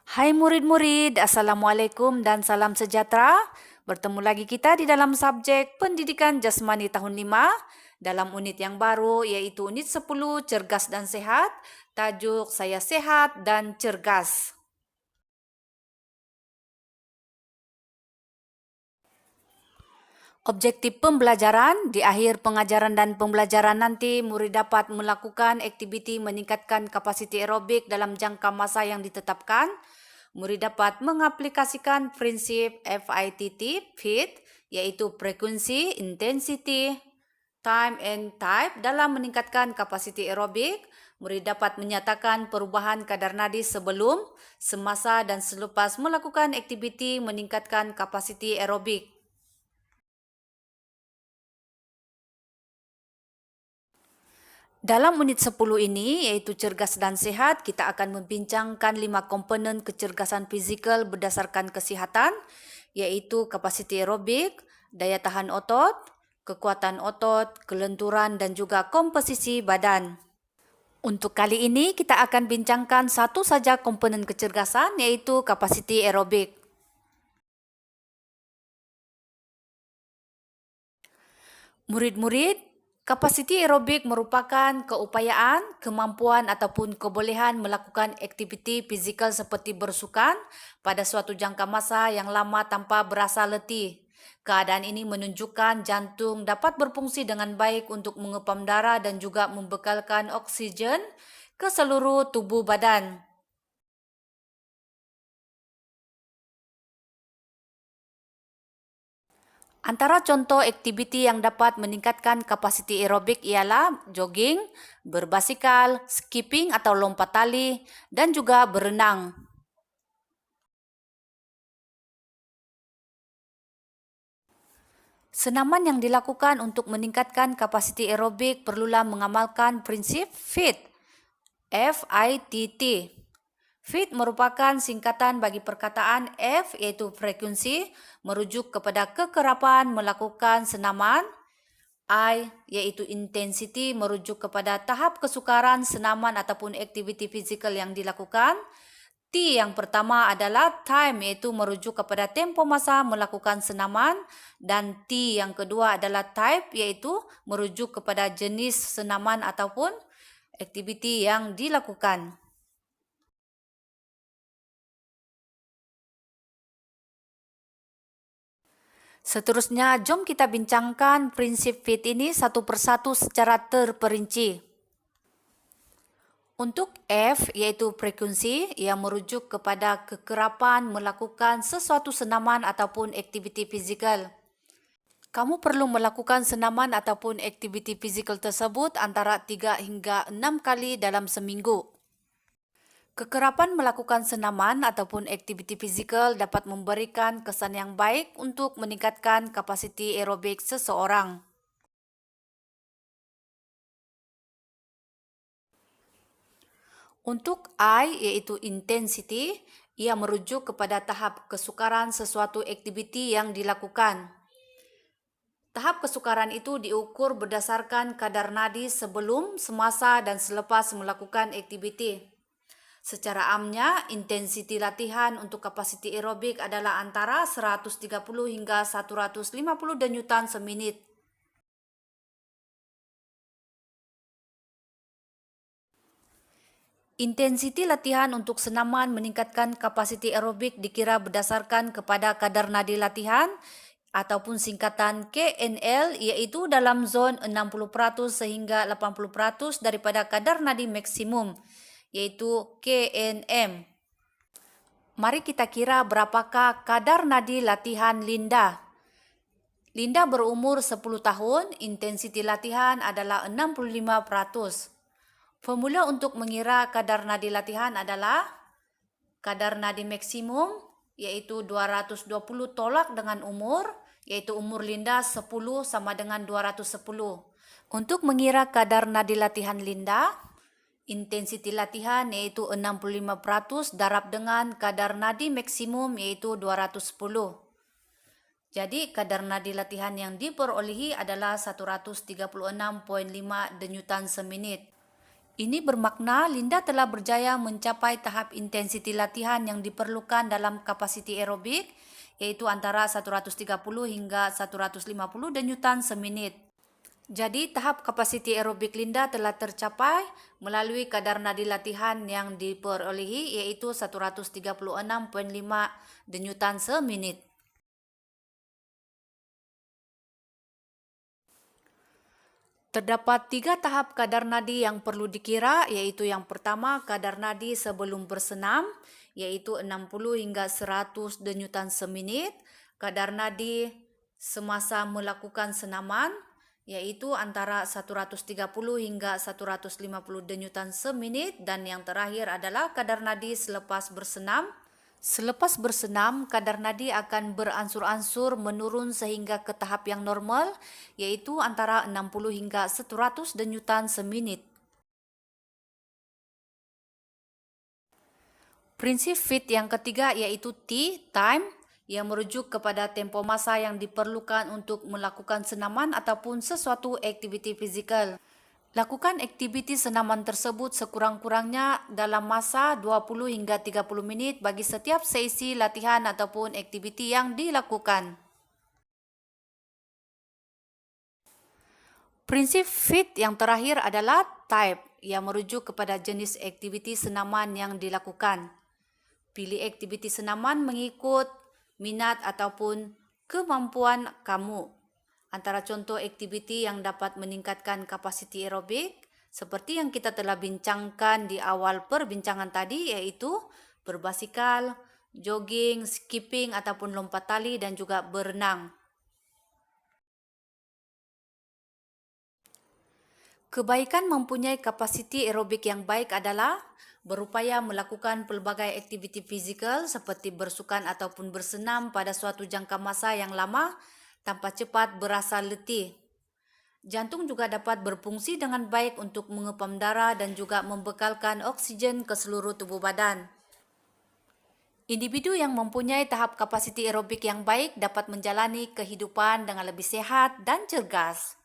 Hai murid-murid, Assalamualaikum dan salam sejahtera. Bertemu lagi kita di dalam subjek Pendidikan Jasmani tahun 5 dalam unit yang baru yaitu unit 10 Cergas dan Sehat. Tajuk Saya Sehat dan Cergas. Objektif pembelajaran, di akhir pengajaran dan pembelajaran nanti, murid dapat melakukan aktiviti meningkatkan kapasiti aerobik dalam jangka masa yang ditetapkan. Murid dapat mengaplikasikan prinsip FITT, yaitu frekuensi, intensity, time, and type dalam meningkatkan kapasiti aerobik. Murid dapat menyatakan perubahan kadar nadi sebelum, semasa, dan selepas melakukan aktiviti meningkatkan kapasiti aerobik. Dalam unit 10 ini, yaitu cergas dan sehat, kita akan membincangkan 5 komponen kecergasan fizikal berdasarkan kesihatan, yaitu kapasiti aerobik, daya tahan otot, kekuatan otot, kelenturan dan juga komposisi badan. Untuk kali ini, kita akan bincangkan satu saja komponen kecergasan, yaitu kapasiti aerobik. Murid-murid, kapasiti aerobik merupakan keupayaan, kemampuan ataupun kebolehan melakukan aktiviti fizikal seperti bersukan pada suatu jangka masa yang lama tanpa berasa letih. Keadaan ini menunjukkan jantung dapat berfungsi dengan baik untuk mengepam darah dan juga membekalkan oksigen ke seluruh tubuh badan. Antara contoh aktiviti yang dapat meningkatkan kapasiti aerobik ialah jogging, berbasikal, skipping atau lompat tali, dan juga berenang. Senaman yang dilakukan untuk meningkatkan kapasiti aerobik perlulah mengamalkan prinsip FIT, F-I-T-T. FIT merupakan singkatan bagi perkataan F iaitu frekuensi, merujuk kepada kekerapan melakukan senaman. I iaitu intensity, merujuk kepada tahap kesukaran senaman ataupun aktiviti fizikal yang dilakukan. T yang pertama adalah time, iaitu merujuk kepada tempo masa melakukan senaman. Dan T yang kedua adalah type, iaitu merujuk kepada jenis senaman ataupun aktiviti yang dilakukan. Seterusnya, jom kita bincangkan prinsip FIT ini satu persatu secara terperinci. Untuk F, iaitu frekuensi, yang merujuk kepada kekerapan melakukan sesuatu senaman ataupun aktiviti fizikal. Kamu perlu melakukan senaman ataupun aktiviti fizikal tersebut antara 3 hingga 6 kali dalam seminggu. Kekerapan melakukan senaman ataupun aktiviti fizikal dapat memberikan kesan yang baik untuk meningkatkan kapasiti aerobik seseorang. Untuk I, iaitu intensity, ia merujuk kepada tahap kesukaran sesuatu aktiviti yang dilakukan. Tahap kesukaran itu diukur berdasarkan kadar nadi sebelum, semasa, dan selepas melakukan aktiviti. Secara amnya, intensiti latihan untuk kapasiti aerobik adalah antara 130 hingga 150 denyutan seminit. Intensiti latihan untuk senaman meningkatkan kapasiti aerobik dikira berdasarkan kepada kadar nadi latihan ataupun singkatan KNL, iaitu dalam zon 60% sehingga 80% daripada kadar nadi maksimum, yaitu KNM. Mari kita kira berapakah kadar nadi latihan Linda. Linda berumur 10 tahun, intensiti latihan adalah 65%. Formula untuk mengira kadar nadi latihan adalah kadar nadi maksimum, yaitu 220 tolak dengan umur, yaitu umur Linda 10 sama dengan 210. Untuk mengira kadar nadi latihan Linda, intensiti latihan yaitu 65% darab dengan kadar nadi maksimum yaitu 210. Jadi kadar nadi latihan yang diperolehi adalah 136,5 denyutan seminit. Ini bermakna Linda telah berjaya mencapai tahap intensiti latihan yang diperlukan dalam kapasiti aerobik, yaitu antara 130 hingga 150 denyutan seminit. Jadi tahap kapasiti aerobik Linda telah tercapai melalui kadar nadi latihan yang diperolehi, yaitu 136,5 denyutan seminit. Terdapat 3 tahap kadar nadi yang perlu dikira, yaitu yang pertama kadar nadi sebelum bersenam, yaitu 60 hingga 100 denyutan seminit. Kadar nadi semasa melakukan senaman, yaitu antara 130 hingga 150 denyutan seminit. Dan yang terakhir adalah kadar nadi selepas bersenam. Selepas bersenam, kadar nadi akan beransur-ansur menurun sehingga ke tahap yang normal, yaitu antara 60 hingga 100 denyutan seminit. Prinsip FIT yang ketiga yaitu T, time, yang merujuk kepada tempo masa yang diperlukan untuk melakukan senaman ataupun sesuatu aktiviti fizikal. Lakukan aktiviti senaman tersebut sekurang-kurangnya dalam masa 20 hingga 30 menit bagi setiap sesi latihan ataupun aktiviti yang dilakukan. Prinsip FIT yang terakhir adalah type, yang merujuk kepada jenis aktiviti senaman yang dilakukan. Pilih aktiviti senaman mengikut minat ataupun kemampuan kamu. Antara contoh aktiviti yang dapat meningkatkan kapasiti aerobik, seperti yang kita telah bincangkan di awal perbincangan tadi, yaitu berbasikal, jogging, skipping ataupun lompat tali dan juga berenang. Kebaikan mempunyai kapasiti aerobik yang baik adalah berupaya melakukan pelbagai aktiviti fizikal seperti bersukan ataupun bersenam pada suatu jangka masa yang lama tanpa cepat berasa letih. Jantung juga dapat berfungsi dengan baik untuk mengepam darah dan juga membekalkan oksigen ke seluruh tubuh badan. Individu yang mempunyai tahap kapasiti aerobik yang baik dapat menjalani kehidupan dengan lebih sehat dan cergas.